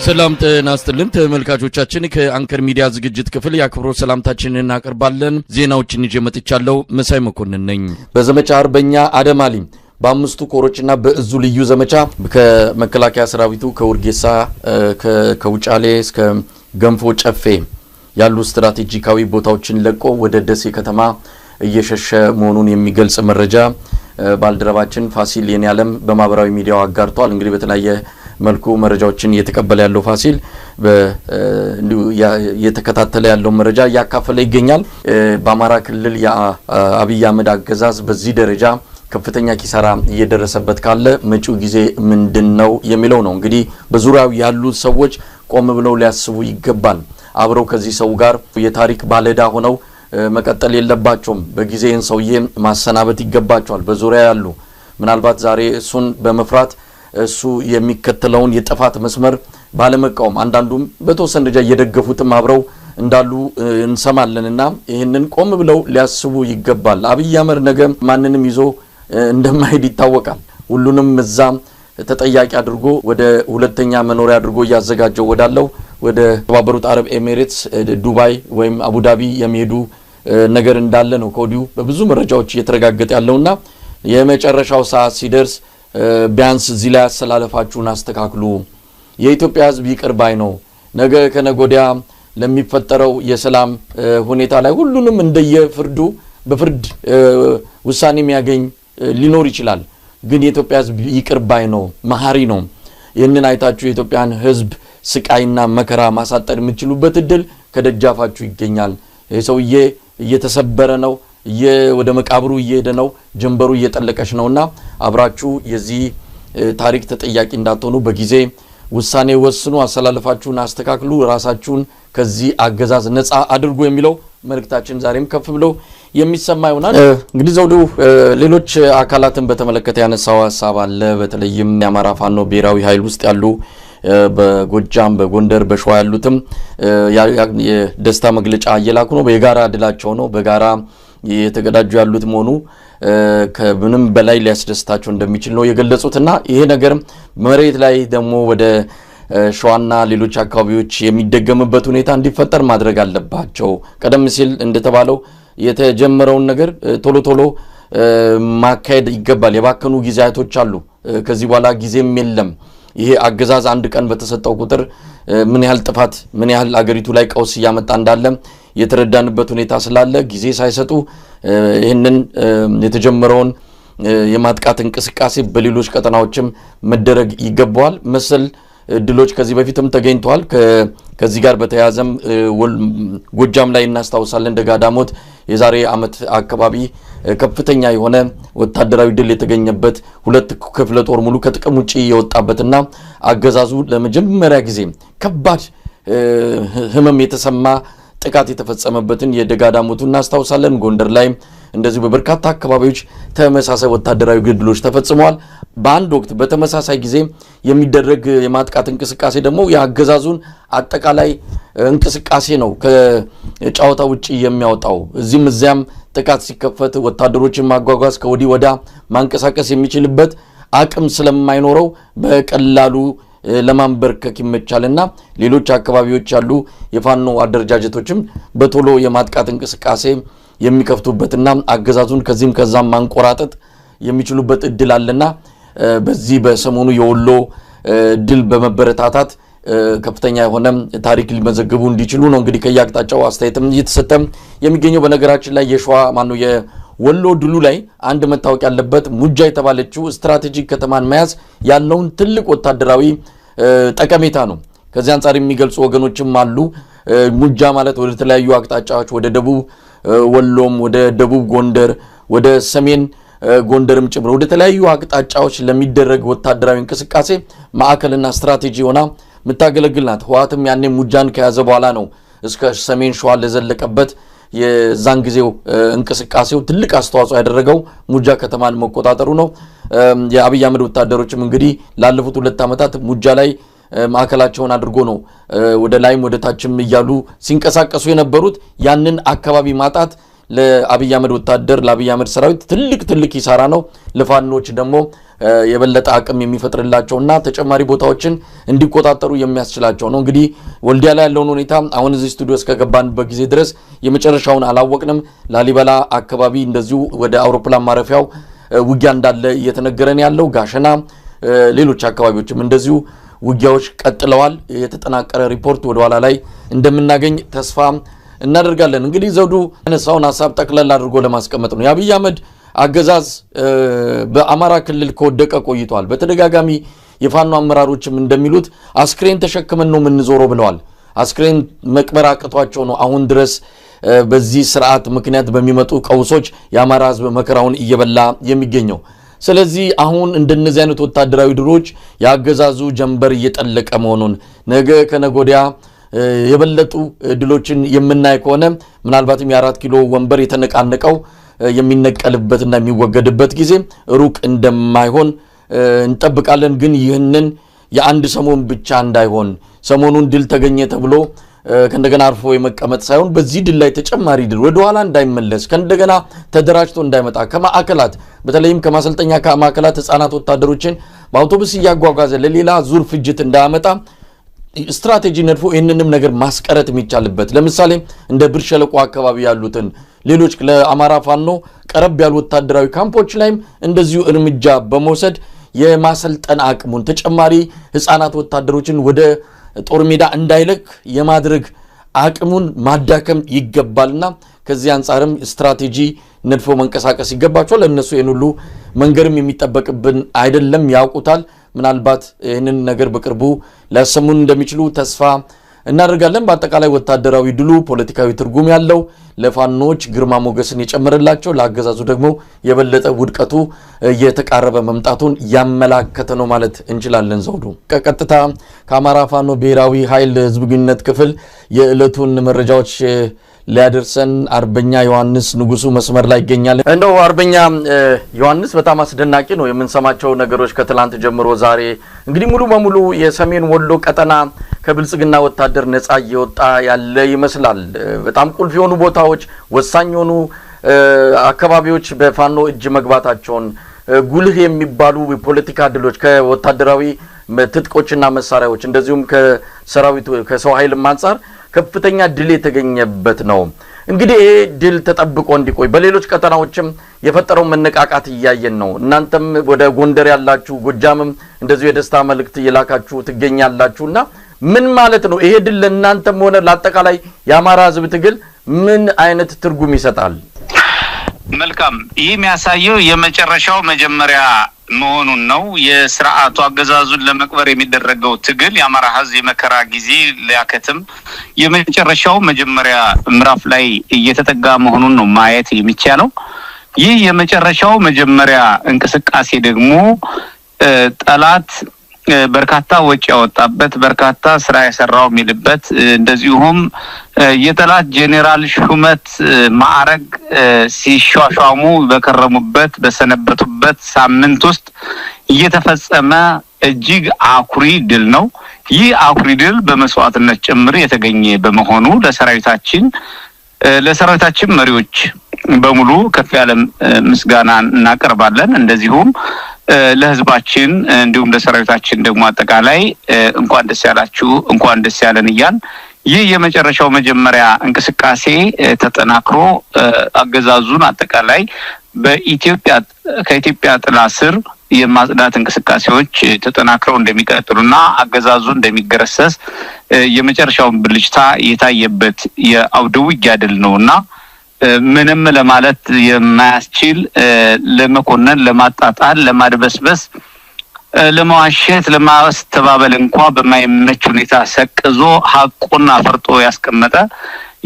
ሰላም ጤና ይስጥልን ተመልካቾቻችን ከአንከር ሚዲያ ዝግጅት ክፍል ያክብሮት ሰላምታችንን እናቀርባለን። ዜናዎችን ይዤ መጥቻለሁ። መሳይ መኮንን ነኝ። በዘመቻ አርበኛ አደማሊ በአምስቱ ኮሮችና በእዙ ልዩ ዘመቻ ከመከላከያ ሰራዊቱ ከውርጌሳ ከውጫሌ እስከ ገንፎ ጨፌ ያሉ ስትራቴጂካዊ ቦታዎችን ለቆ ወደ ደሴ ከተማ እየሸሸ መሆኑን የሚገልጽ መረጃ ባልደረባችን ፋሲል የኔዓለም በማህበራዊ ሚዲያው አጋርቷል። እንግዲህ በተለያየ መልኩ መረጃዎችን እየተቀበለ ያለው ፋሲል የተከታተለ ያለው መረጃ ያካፈለ ይገኛል። በአማራ ክልል የአብይ አህመድ አገዛዝ በዚህ ደረጃ ከፍተኛ ኪሳራ እየደረሰበት ካለ መጪው ጊዜ ምንድነው የሚለው ነው። እንግዲህ በዙሪያው ያሉ ሰዎች ቆም ብለው ሊያስቡ ይገባል። አብረው ከዚህ ሰው ጋር የታሪክ ባለዳ ሆነው መቀጠል የለባቸውም። በጊዜን ሰውዬ ማሰናበት ይገባቸዋል። በዙሪያ ያሉ ምናልባት ዛሬ እሱን በመፍራት እሱ የሚከተለውን የጥፋት መስመር ባለመቃወም አንዳንዱም በተወሰነ ደረጃ እየደገፉትም አብረው እንዳሉ እንሰማለንና ይሄንን ቆም ብለው ሊያስቡ ይገባል። አብይ አህመድ ነገ ማንንም ይዞ እንደማይሄድ ይታወቃል። ሁሉንም እዛም ተጠያቂ አድርጎ ወደ ሁለተኛ መኖሪያ አድርጎ ያዘጋጀው ወዳለው ወደ ተባበሩት አረብ ኤሚሬትስ ዱባይ ወይም አቡዳቢ የሚሄዱ ነገር እንዳለ ነው ከወዲሁ በብዙ መረጃዎች እየተረጋገጠ ያለውና የመጨረሻው ሰዓት ሲደርስ ቢያንስ እዚህ ላይ አሰላለፋችሁን አስተካክሉ። የኢትዮጵያ ሕዝብ ይቅር ባይ ነው። ነገ ከነጎዲያ ለሚፈጠረው የሰላም ሁኔታ ላይ ሁሉንም እንደየፍርዱ በፍርድ ውሳኔ የሚያገኝ ሊኖር ይችላል። ግን የኢትዮጵያ ሕዝብ ይቅር ባይ ነው፣ መሐሪ ነው። ይህንን አይታችሁ የኢትዮጵያን ሕዝብ ስቃይና መከራ ማሳጠር የምትችሉበት እድል ከደጃፋችሁ ይገኛል። የሰውዬ እየተሰበረ ነው፣ ወደ መቃብሩ እየሄደ ነው፣ ጀንበሩ እየጠለቀች ነውና አብራችሁ የዚህ ታሪክ ተጠያቂ እንዳትሆኑ በጊዜ ውሳኔ ወስኑ፣ አሰላለፋችሁን አስተካክሉ፣ ራሳችሁን ከዚህ አገዛዝ ነፃ አድርጉ የሚለው መልእክታችን ዛሬም ከፍ ብሎ የሚሰማ ይሆናል። እንግዲህ ዘውዱ ሌሎች አካላትን በተመለከተ ያነሳው ሐሳብ አለ። በተለይም የአማራ ፋኖ ብሔራዊ ኃይል ውስጥ ያሉ በጎጃም በጎንደር በሸዋ ያሉትም የደስታ መግለጫ እየላኩ ነው። በጋራ ድላቸው ነው በጋራ የተገዳጁ ያሉት መሆኑ ከምንም በላይ ሊያስደስታቸው እንደሚችል ነው የገለጹትና ይሄ ነገር መሬት ላይ ደግሞ ወደ ሸዋና ሌሎች አካባቢዎች የሚደገምበት ሁኔታ እንዲፈጠር ማድረግ አለባቸው። ቀደም ሲል እንደተባለው የተጀመረውን ነገር ቶሎ ቶሎ ማካሄድ ይገባል። የባከኑ ጊዜያቶች አሉ። ከዚህ በኋላ ጊዜም የለም። ይሄ አገዛዝ አንድ ቀን በተሰጠው ቁጥር ምን ያህል ጥፋት ምን ያህል አገሪቱ ላይ ቀውስ ያመጣ እንዳለ የተረዳንበት ሁኔታ ስላለ ጊዜ ሳይሰጡ ይሄንን የተጀመረውን የማጥቃት እንቅስቃሴ በሌሎች ቀጠናዎችም መደረግ ይገባዋል። መሰል ድሎች ከዚህ በፊትም ተገኝተዋል። ከዚህ ጋር በተያያዘም ጎጃም ላይ እናስታውሳለን። ደጋዳሞት የዛሬ ዓመት አካባቢ ከፍተኛ የሆነ ወታደራዊ ድል የተገኘበት ሁለት ክፍለ ጦር ሙሉ ከጥቅም ውጪ የወጣበትና አገዛዙ ለመጀመሪያ ጊዜ ከባድ ህመም የተሰማ ጥቃት የተፈጸመበትን የደጋዳሞቱን እናስታውሳለን። ጎንደር ላይ እንደዚህ በበርካታ አካባቢዎች ተመሳሳይ ወታደራዊ ግድሎች ተፈጽመዋል። በአንድ ወቅት በተመሳሳይ ጊዜ የሚደረግ የማጥቃት እንቅስቃሴ ደግሞ የአገዛዙን አጠቃላይ እንቅስቃሴ ነው ከጫዋታ ውጪ የሚያወጣው። እዚህም እዚያም ጥቃት ሲከፈት ወታደሮችን ማጓጓዝ ከወዲህ ወዳ ማንቀሳቀስ የሚችልበት አቅም ስለማይኖረው በቀላሉ ለማንበርከክ ይመቻልና ሌሎች አካባቢዎች ያሉ የፋኖ አደረጃጀቶችም በቶሎ የማጥቃት እንቅስቃሴ የሚከፍቱበትና አገዛዙን ከዚህም ከዛም ማንቆራጠጥ የሚችሉበት እድል አለና በዚህ በሰሞኑ የወሎ ድል በመበረታታት ከፍተኛ የሆነ ታሪክ ሊመዘግቡ እንዲችሉ ነው እንግዲህ ከያቅጣጫው አስተያየትም እየተሰጠ የሚገኘው። በነገራችን ላይ የሸዋ ማነው የወሎ ድሉ ላይ አንድ መታወቅ ያለበት ሙጃ የተባለችው ስትራቴጂክ ከተማን መያዝ ያለውን ትልቅ ወታደራዊ ጠቀሜታ ነው። ከዚህ አንፃር የሚገልጹ ወገኖችም አሉ። ሙጃ ማለት ወደ ተለያዩ አቅጣጫዎች ወደ ደቡብ ወሎም ወደ ደቡብ ጎንደር ወደ ሰሜን ጎንደርም ጭምር ወደ ተለያዩ አቅጣጫዎች ለሚደረግ ወታደራዊ እንቅስቃሴ ማዕከልና ስትራቴጂ ሆና ምታገለግል ናት። ህወሓትም ያኔ ሙጃን ከያዘ በኋላ ነው እስከ ሰሜን ሸዋ ለዘለቀበት የዛን ጊዜው እንቅስቃሴው ትልቅ አስተዋጽኦ ያደረገው ሙጃ ከተማን መቆጣጠሩ ነው። የአብይ አህመድ ወታደሮችም እንግዲህ ላለፉት 2 ዓመታት ሙጃ ላይ ማዕከላቸውን አድርጎ ነው ወደ ላይም ወደ ታችም እያሉ ሲንቀሳቀሱ የነበሩት። ያንን አካባቢ ማጣት ለአብይ አህመድ ወታደር ለአብይ አህመድ ሰራዊት ትልቅ ኪሳራ ነው። ለፋኖች ደግሞ የበለጠ አቅም የሚፈጥርላቸውና ተጨማሪ ቦታዎችን እንዲቆጣጠሩ የሚያስችላቸው ነው። እንግዲህ ወልዲያ ላይ ያለውን ሁኔታ አሁን እዚህ ስቱዲዮ እስከገባንበት ጊዜ ድረስ የመጨረሻውን አላወቅንም። ላሊበላ አካባቢ እንደዚሁ ወደ አውሮፕላን ማረፊያው ውጊያ እንዳለ እየተነገረን ያለው ጋሸና፣ ሌሎች አካባቢዎችም እንደዚሁ ውጊያዎች ቀጥለዋል። የተጠናቀረ ሪፖርት ወደ ኋላ ላይ እንደምናገኝ ተስፋ እናደርጋለን። እንግዲህ ዘውዱ ያነሳውን ሐሳብ ጠቅለል አድርጎ ለማስቀመጥ ነው። የአብይ አህመድ አገዛዝ በአማራ ክልል ከወደቀ ቆይቷል። በተደጋጋሚ የፋኖ አመራሮችም እንደሚሉት አስክሬን ተሸክመን ነው የምንዞረው ብለዋል። አስክሬን መቅበር አቅቷቸው ነው አሁን ድረስ በዚህ ስርዓት ምክንያት በሚመጡ ቀውሶች የአማራ ህዝብ መከራውን እየበላ የሚገኘው። ስለዚህ አሁን እንደነዚህ አይነት ወታደራዊ ድሮች ያገዛዙ ጀንበር እየጠለቀ መሆኑን ነገ ከነጎዲያ የበለጡ ድሎችን የምናይ ከሆነ ምናልባትም የ4 ኪሎ ወንበር የተነቃነቀው የሚነቀልበትና የሚወገድበት ጊዜ ሩቅ እንደማይሆን እንጠብቃለን። ግን ይህንን የአንድ ሰሞን ብቻ እንዳይሆን ሰሞኑን ድል ተገኘ ተብሎ ከእንደገና አርፎ የመቀመጥ ሳይሆን በዚህ ድል ላይ ተጨማሪ ድል ወደ ኋላ እንዳይመለስ ከእንደገና ተደራጅቶ እንዳይመጣ ከማዕከላት በተለይም ከማሰልጠኛ ከማዕከላት ህፃናት ወታደሮችን በአውቶቡስ እያጓጓዘ ለሌላ ዙር ፍጅት እንዳያመጣ ስትራቴጂ ነድፎ ይህንንም ነገር ማስቀረት የሚቻልበት ለምሳሌ እንደ ብር ሸለቆ አካባቢ ያሉትን ሌሎች ለአማራ ፋኖ ቀረብ ያሉ ወታደራዊ ካምፖች ላይም እንደዚሁ እርምጃ በመውሰድ የማሰልጠን አቅሙን ተጨማሪ ህፃናት ወታደሮችን ወደ ጦር ሜዳ እንዳይለቅ የማድረግ አቅሙን ማዳከም ይገባልና ከዚህ አንፃርም ስትራቴጂ ነድፎ መንቀሳቀስ ይገባቸዋል። ለነሱ ይሄን ሁሉ መንገርም የሚጠበቅብን አይደለም፣ ያውቁታል። ምናልባት ይህንን ነገር በቅርቡ ሊያሰሙን እንደሚችሉ ተስፋ እናደርጋለን። በአጠቃላይ ወታደራዊ ድሉ ፖለቲካዊ ትርጉም ያለው ለፋኖች ግርማ ሞገስን የጨመረላቸው ለአገዛዙ ደግሞ የበለጠ ውድቀቱ እየተቃረበ መምጣቱን ያመላከተ ነው ማለት እንችላለን። ዘውዱ ቀጥታ ከአማራ ፋኖ ብሔራዊ ኃይል ህዝብ ግንኙነት ክፍል የዕለቱን መረጃዎች ሊያደርሰን አርበኛ ዮሐንስ ንጉሱ መስመር ላይ ይገኛል። እንደው አርበኛ ዮሐንስ በጣም አስደናቂ ነው የምንሰማቸው ነገሮች ከትላንት ጀምሮ ዛሬ እንግዲህ ሙሉ በሙሉ የሰሜን ወሎ ቀጠና ከብልጽግና ወታደር ነፃ እየወጣ ያለ ይመስላል። በጣም ቁልፍ የሆኑ ቦታዎች ወሳኝ የሆኑ አካባቢዎች በፋኖ እጅ መግባታቸውን ጉልህ የሚባሉ ፖለቲካ ድሎች ከወታደራዊ ትጥቆችና መሳሪያዎች እንደዚሁም ከሰራዊቱ ከሰው ኃይልም አንፃር ከፍተኛ ድል የተገኘበት ነው። እንግዲህ ይሄ ድል ተጠብቆ እንዲቆይ በሌሎች ቀጠናዎችም የፈጠረው መነቃቃት እያየን ነው። እናንተም ወደ ጎንደር ያላችሁ ጎጃምም እንደዚሁ የደስታ መልእክት እየላካችሁ ትገኛላችሁና ምን ማለት ነው ይሄ ድል ለእናንተም ሆነ ለአጠቃላይ የአማራ ህዝብ ትግል ምን አይነት ትርጉም ይሰጣል? መልካም ይህ የሚያሳየው የመጨረሻው መጀመሪያ መሆኑን ነው። የሥርዓቱ አገዛዙን ለመቅበር የሚደረገው ትግል የአማራ ህዝብ የመከራ ጊዜ ሊያከትም የመጨረሻው መጀመሪያ ምዕራፍ ላይ እየተጠጋ መሆኑን ነው ማየት የሚቻለው። ይህ የመጨረሻው መጀመሪያ እንቅስቃሴ ደግሞ ጠላት በርካታ ወጪ ያወጣበት በርካታ ስራ የሰራው የሚልበት እንደዚሁም የጠላት ጄኔራል ሹመት ማዕረግ ሲሿሿሙ በከረሙበት በሰነበቱበት ሳምንት ውስጥ እየተፈጸመ እጅግ አኩሪ ድል ነው። ይህ አኩሪ ድል በመስዋዕትነት ጭምር የተገኘ በመሆኑ ለሰራዊታችን መሪዎች በሙሉ ከፍ ያለ ምስጋና እናቀርባለን። እንደዚሁም ለህዝባችን እንዲሁም ለሰራዊታችን ደግሞ አጠቃላይ እንኳን ደስ ያላችሁ እንኳን ደስ ያለን እያልን ይህ የመጨረሻው መጀመሪያ እንቅስቃሴ ተጠናክሮ አገዛዙን አጠቃላይ ከኢትዮጵያ ጥላ ስር የማጽዳት እንቅስቃሴዎች ተጠናክረው እንደሚቀጥሉና አገዛዙ እንደሚገረሰስ የመጨረሻውን ብልጭታ የታየበት የአውደ ውጊያ ድል ነውና ምንም ለማለት የማያስችል ለመኮነን ለማጣጣል ለማድበስበስ ለማዋሸት ለማስተባበል እንኳን በማይመች ሁኔታ ሰቅዞ ሐቁን አፈርጦ ያስቀመጠ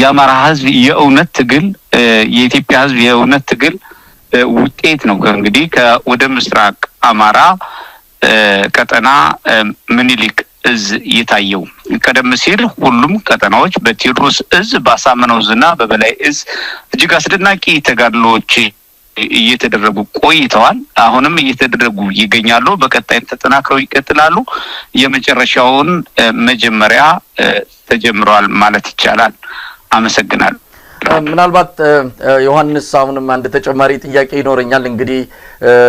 የአማራ ህዝብ የእውነት ትግል የኢትዮጵያ ህዝብ የእውነት ትግል ውጤት ነው። እንግዲህ ከወደ ምስራቅ አማራ ቀጠና ምኒልክ እዝ የታየው ቀደም ሲል ሁሉም ቀጠናዎች በቴዎድሮስ እዝ ባሳመነው ዝና በበላይ እዝ እጅግ አስደናቂ ተጋድሎች እየተደረጉ ቆይተዋል። አሁንም እየተደረጉ ይገኛሉ። በቀጣይ ተጠናክረው ይቀጥላሉ። የመጨረሻውን መጀመሪያ ተጀምሯል ማለት ይቻላል። አመሰግናለሁ። ምናልባት ዮሐንስ አሁንም አንድ ተጨማሪ ጥያቄ ይኖረኛል። እንግዲህ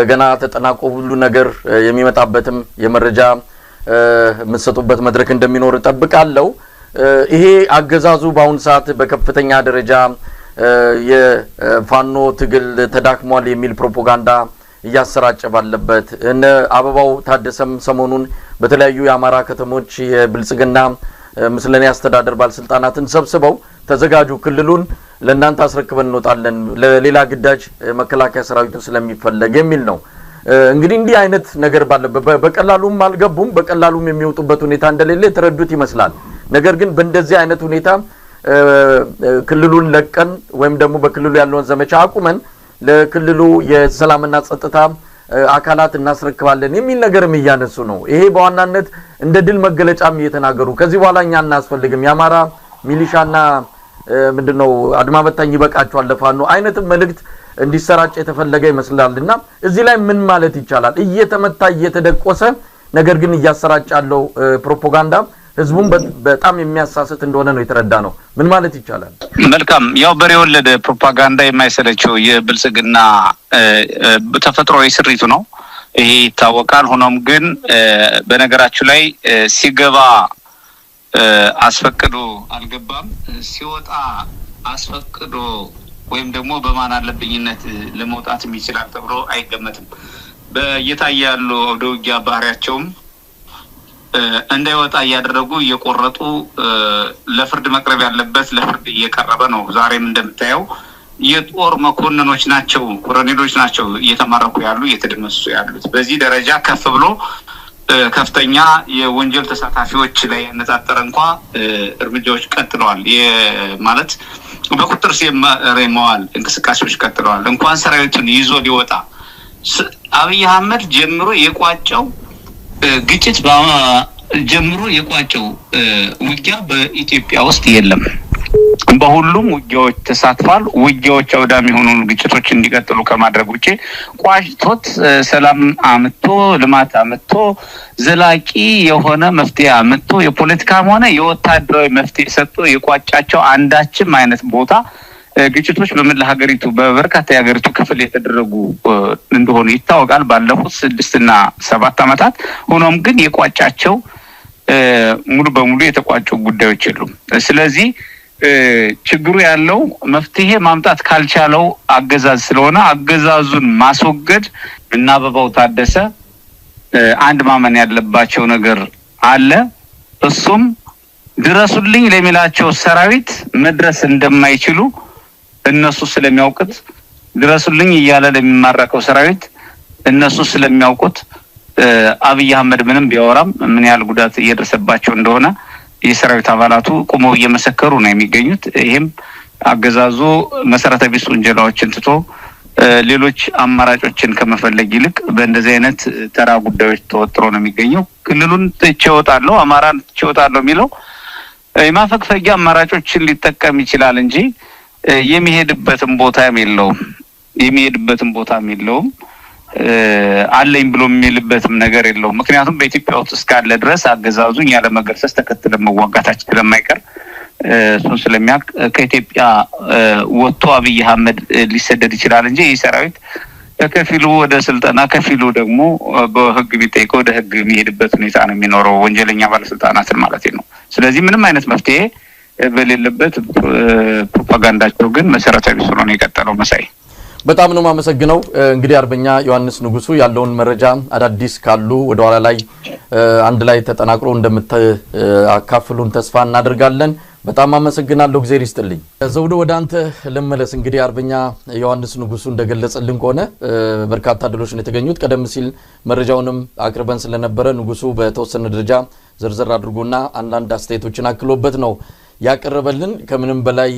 ገና ተጠናቆ ሁሉ ነገር የሚመጣበትም የመረጃ የምትሰጡበት መድረክ እንደሚኖር እጠብቃለሁ። ይሄ አገዛዙ በአሁን ሰዓት በከፍተኛ ደረጃ የፋኖ ትግል ተዳክሟል የሚል ፕሮፓጋንዳ እያሰራጨ ባለበት እነ አበባው ታደሰም ሰሞኑን በተለያዩ የአማራ ከተሞች የብልጽግና ምስለኔ አስተዳደር ባለስልጣናትን ሰብስበው ተዘጋጁ፣ ክልሉን ለእናንተ አስረክበን እንወጣለን፣ ለሌላ ግዳጅ መከላከያ ሰራዊቱ ስለሚፈለግ የሚል ነው። እንግዲህ እንዲህ አይነት ነገር ባለበት በቀላሉም አልገቡም፣ በቀላሉም የሚወጡበት ሁኔታ እንደሌለ የተረዱት ይመስላል። ነገር ግን በእንደዚህ አይነት ሁኔታ ክልሉን ለቀን ወይም ደግሞ በክልሉ ያለውን ዘመቻ አቁመን ለክልሉ የሰላምና ጸጥታ አካላት እናስረክባለን የሚል ነገርም እያነሱ ነው። ይሄ በዋናነት እንደ ድል መገለጫም እየተናገሩ ከዚህ በኋላ እኛ እናስፈልግም የአማራ ሚሊሻና ምንድነው አድማ በታኝ ይበቃቸዋል ለፋኖ አይነትም መልእክት እንዲሰራጭ የተፈለገ ይመስላልና እዚህ ላይ ምን ማለት ይቻላል? እየተመታ እየተደቆሰ ነገር ግን እያሰራጫለው ፕሮፓጋንዳ ህዝቡን በጣም የሚያሳስት እንደሆነ ነው የተረዳ ነው። ምን ማለት ይቻላል? መልካም ያው በሬ ወለደ ፕሮፓጋንዳ የማይሰለቸው የብልጽግና ተፈጥሯዊ ስሪቱ ነው። ይሄ ይታወቃል። ሆኖም ግን በነገራችሁ ላይ ሲገባ አስፈቅዶ አልገባም፣ ሲወጣ አስፈቅዶ ወይም ደግሞ በማን አለብኝነት ለመውጣት ይችላል ተብሎ አይገመትም። በየታየ ያሉ ወደ ውጊያ ባህሪያቸውም እንዳይወጣ እያደረጉ እየቆረጡ ለፍርድ መቅረብ ያለበት ለፍርድ እየቀረበ ነው። ዛሬም እንደምታየው የጦር መኮንኖች ናቸው፣ ኮሎኔሎች ናቸው እየተማረኩ ያሉ እየተደመሰሱ ያሉት። በዚህ ደረጃ ከፍ ብሎ ከፍተኛ የወንጀል ተሳታፊዎች ላይ ያነጣጠረ እንኳ እርምጃዎች ቀጥለዋል። ማለት በቁጥጥር ስር መዋል እንቅስቃሴዎች ቀጥለዋል። እንኳን ሰራዊቱን ይዞ ሊወጣ አብይ አህመድ ጀምሮ የቋጨው ግጭት ጀምሮ የቋጨው ውጊያ በኢትዮጵያ ውስጥ የለም። በሁሉም ውጊያዎች ተሳትፏል። ውጊያዎች አውዳሚ የሆኑ ግጭቶች እንዲቀጥሉ ከማድረግ ውጪ ቋጭቶት ሰላም አምጥቶ ልማት አምጥቶ ዘላቂ የሆነ መፍትሄ አምጥቶ የፖለቲካም ሆነ የወታደራዊ መፍትሄ ሰጥቶ የቋጫቸው አንዳችም አይነት ቦታ ግጭቶች በመላ ሀገሪቱ በበርካታ የሀገሪቱ ክፍል የተደረጉ እንደሆኑ ይታወቃል ባለፉት 6 እና 7 ዓመታት። ሆኖም ግን የቋጫቸው ሙሉ በሙሉ የተቋጩ ጉዳዮች የሉም። ስለዚህ ችግሩ ያለው መፍትሄ ማምጣት ካልቻለው አገዛዝ ስለሆነ አገዛዙን ማስወገድ እና አበባው ታደሰ አንድ ማመን ያለባቸው ነገር አለ። እሱም ድረሱልኝ ለሚላቸው ሰራዊት መድረስ እንደማይችሉ እነሱ ስለሚያውቁት ድረሱልኝ እያለ ለሚማረከው ሰራዊት እነሱ ስለሚያውቁት አብይ አህመድ ምንም ቢያወራም ምን ያህል ጉዳት እየደረሰባቸው እንደሆነ የሰራዊት አባላቱ ቆመው እየመሰከሩ ነው የሚገኙት። ይሄም አገዛዙ መሰረተ ቢስ ወንጀላዎችን ትቶ ሌሎች አማራጮችን ከመፈለግ ይልቅ በእንደዚህ አይነት ተራ ጉዳዮች ተወጥሮ ነው የሚገኘው። ክልሉን ጥቼ እወጣለሁ፣ አማራን ጥቼ እወጣለሁ የሚለው የማፈግፈጊያ አማራጮችን ሊጠቀም ይችላል እንጂ የሚሄድበትም ቦታም የለውም። አለኝ ብሎ የሚልበትም ነገር የለውም። ምክንያቱም በኢትዮጵያ ውስጥ እስካለ ድረስ አገዛዙ ያለ መገርሰስ ተከትለን መዋጋታችን ስለማይቀር እሱን ስለሚያውቅ ከኢትዮጵያ ወጥቶ አብይ አህመድ ሊሰደድ ይችላል እንጂ ይህ ሰራዊት ከፊሉ ወደ ስልጠና ከፊሉ ደግሞ በህግ ቢጠይቀው ወደ ህግ የሚሄድበት ሁኔታ ነው የሚኖረው፣ ወንጀለኛ ባለስልጣናትን ማለት ነው። ስለዚህ ምንም አይነት መፍትሄ በሌለበት ፕሮፓጋንዳቸው ግን መሰረታዊ ስለሆነ የቀጠለው መሳይ በጣም ነው ማመሰግነው። እንግዲህ አርበኛ ዮሐንስ ንጉሱ ያለውን መረጃ አዳዲስ ካሉ ወደ ኋላ ላይ አንድ ላይ ተጠናክሮ እንደምታካፍሉን ተስፋ እናደርጋለን። በጣም አመሰግናለሁ። እግዚአብሔር ይስጥልኝ። ዘውዶ ወደ አንተ ለመለስ። እንግዲህ አርበኛ ዮሐንስ ንጉሱ እንደገለጸልን ከሆነ በርካታ ድሎች ነው የተገኙት። ቀደም ሲል መረጃውንም አቅርበን ስለነበረ ንጉሱ በተወሰነ ደረጃ ዝርዝር አድርጎና አንዳንድ አስተያየቶችን አክሎበት ነው ያቀረበልን። ከምንም በላይ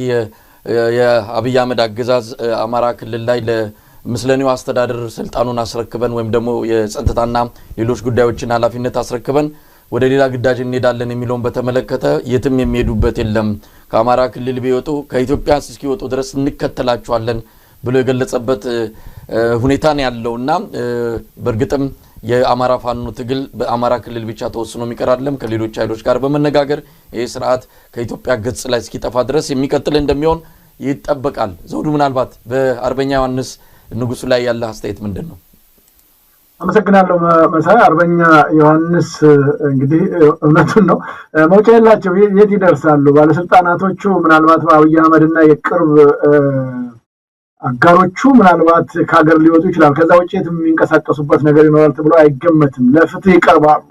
የአብይ አህመድ አገዛዝ አማራ ክልል ላይ ለምስለኔው አስተዳደር ስልጣኑን አስረክበን ወይም ደግሞ የጸጥታና ሌሎች ጉዳዮችን ኃላፊነት አስረክበን ወደ ሌላ ግዳጅ እንሄዳለን የሚለውን በተመለከተ የትም የሚሄዱበት የለም፣ ከአማራ ክልል ቢወጡ ከኢትዮጵያ እስኪወጡ ድረስ እንከተላቸዋለን ብሎ የገለጸበት ሁኔታ ነው ያለውና በእርግጥም የአማራ ፋኖ ትግል በአማራ ክልል ብቻ ተወስኖ የሚቀራለም ከሌሎች ኃይሎች ጋር በመነጋገር ይህ ስርዓት ከኢትዮጵያ ገጽ ላይ እስኪጠፋ ድረስ የሚቀጥል እንደሚሆን ይጠበቃል። ዘውዱ ምናልባት በአርበኛ ዮሐንስ ንጉሱ ላይ ያለ አስተያየት ምንድነው? አመሰግናለሁ መሳይ። አርበኛ ዮሐንስ እንግዲህ እውነቱን ነው መውጫ የላቸው የት ይደርሳሉ? ባለስልጣናቶቹ ምናልባት በአብይ አህመድና የቅርብ አጋሮቹ ምናልባት ከሀገር ሊወጡ ይችላል። ከዛ ውጭ የሚንቀሳቀሱበት ነገር ይኖራል ተብሎ አይገመትም። ለፍትህ ይቀርባሉ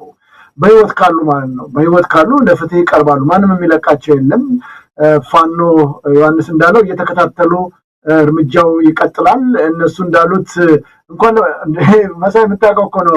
በህይወት ካሉ ማለት ነው። በህይወት ካሉ ለፍትህ ይቀርባሉ። ማንም የሚለቃቸው የለም። ፋኖ ዮሐንስ እንዳለው እየተከታተሉ እርምጃው ይቀጥላል። እነሱ እንዳሉት እንኳን መሳይ የምታውቀው እኮ ነው